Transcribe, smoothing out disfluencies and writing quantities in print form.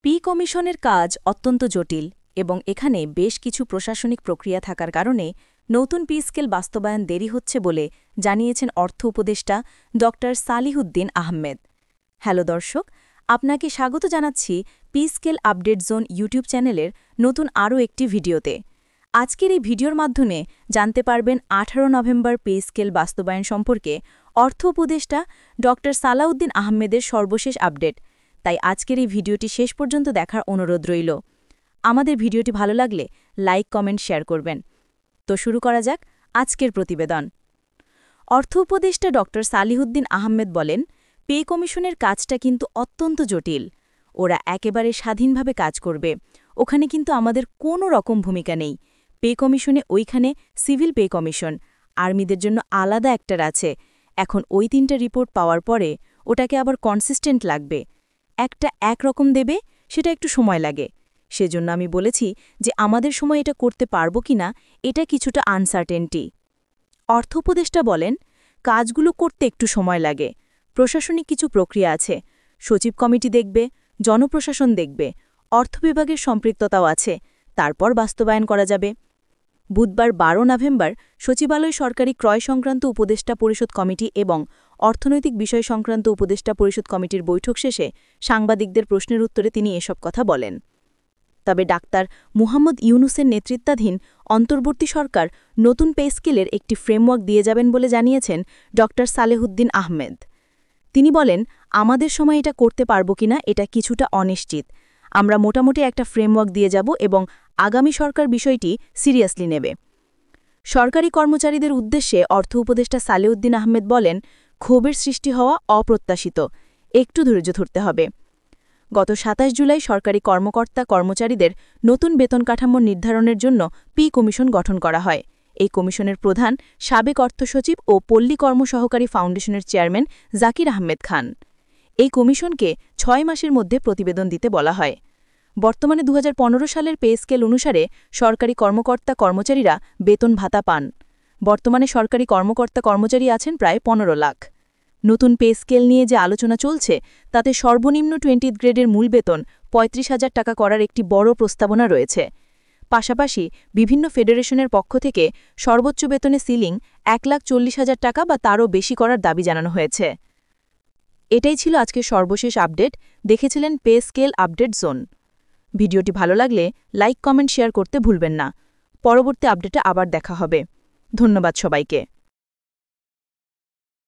কমিশনের কাজ অত্যন্ত জটিল এবং এখানে বেশ কিছু প্রশাসনিক প্রক্রিয়া থাকার কারণে নতুন স্কেল বাস্তবায়ন দেরি হচ্ছে বলে জানিয়েছেন অর্থ উপদেষ্টা ড সালিহুদ্দিন আহমেদ। হ্যালো দর্শক, আপনাকে স্বাগত জানাচ্ছি স্কেল আপডেট জোন ইউটিউব চ্যানেলের নতুন আরও একটি ভিডিওতে। আজকের এই ভিডিওর মাধ্যমে জানতে পারবেন 18 নভেম্বর স্কেল বাস্তবায়ন সম্পর্কে অর্থ উপদেষ্টা ড সালাউদ্দিন আহমেদের সর্বশেষ আপডেট। তাই আজকের এই ভিডিওটি শেষ পর্যন্ত দেখার অনুরোধ রইল। আমাদের ভিডিওটি ভালো লাগলে লাইক, কমেন্ট, শেয়ার করবেন। তো শুরু করা যাক আজকের প্রতিবেদন। অর্থ উপদেষ্টা ড সালিহুদ্দিন আহমেদ বলেন, কমিশনের কাজটা কিন্তু অত্যন্ত জটিল। ওরা একেবারে স্বাধীনভাবে কাজ করবে, ওখানে কিন্তু আমাদের কোনো রকম ভূমিকা নেই। কমিশনে ওইখানে সিভিল কমিশন, আর্মিদের জন্য আলাদা একটার আছে। এখন ওই 3টা রিপোর্ট পাওয়ার পরে ওটাকে আবার কনসিস্টেন্ট লাগবে। একটা একরকম দেবে, সেটা একটু সময় লাগে। সেজন্য আমি বলেছি যে আমাদের সময় এটা করতে পারবো কিনা এটা কিছুটা আনসার্টেনটি। অর্থ উপদেষ্টা বলেন, কাজগুলো করতে একটু সময় লাগে। প্রশাসনিক কিছু প্রক্রিয়া আছে, সচিব কমিটি দেখবে, জনপ্রশাসন দেখবে, অর্থ বিভাগের সম্পৃক্ততাও আছে, তারপর বাস্তবায়ন করা যাবে। বুধবার 12 নভেম্বর সচিবালয় সরকারি ক্রয় সংক্রান্ত উপদেষ্টা পরিষদ কমিটি এবং অর্থনৈতিক বিষয় সংক্রান্ত উপদেষ্টা পরিষদ কমিটির বৈঠক শেষে সাংবাদিকদের প্রশ্নের উত্তরে তিনি এসব কথা বলেন। তবে ডাক্তার মুহাম্মদ ইউনুসের নেতৃত্বাধীন অন্তর্বর্তী সরকার নতুন স্কেলের একটি ফ্রেমওয়ার্ক দিয়ে যাবেন বলে জানিয়েছেন ড সালেহুদ্দিন আহমেদ। তিনি বলেন, আমাদের সময় এটা করতে পারব কিনা এটা কিছুটা অনিশ্চিত। আমরা মোটামুটি একটা ফ্রেমওয়ার্ক দিয়ে যাব এবং আগামী সরকার বিষয়টি সিরিয়াসলি নেবে। সরকারি কর্মচারীদের উদ্দেশ্যে অর্থ উপদেষ্টা সালেউদ্দিন আহমেদ বলেন, ক্ষোভের সৃষ্টি হওয়া অপ্রত্যাশিত, একটু ধৈর্য ধরতে হবে। গত 27 জুলাই সরকারি কর্মচারীদের নতুন বেতন কাঠামো নির্ধারণের জন্য কমিশন গঠন করা হয়। এই কমিশনের প্রধান সাবেক অর্থ সচিব ও পল্লী কর্মসহকারী ফাউন্ডেশনের চেয়ারম্যান জাকির আহমেদ খান। এই কমিশনকে 6 মাসের মধ্যে প্রতিবেদন দিতে বলা হয়। বর্তমানে 2015 সালের স্কেল অনুসারে সরকারি কর্মচারীরা বেতন ভাতা পান। বর্তমানে সরকারি কর্মচারী আছেন প্রায় 15 লাখ। নতুন স্কেল নিয়ে যে আলোচনা চলছে তাতে সর্বনিম্ন 20th গ্রেডের মূল বেতন 35,000 টাকা করার একটি বড় প্রস্তাবনা রয়েছে। পাশাপাশি বিভিন্ন ফেডারেশনের পক্ষ থেকে সর্বোচ্চ বেতনে সিলিং 1,40,000 টাকা বা তারও বেশি করার দাবি জানানো হয়েছে। এটাই ছিল আজকের সর্বশেষ আপডেট। দেখেছিলেন স্কেল আপডেট জোন। ভিডিওটি ভালো লাগলে লাইক, কমেন্ট, শেয়ার করতে ভুলবেন না। পরবর্তী আপডেটে আবার দেখা হবে। ধন্যবাদ সবাইকে।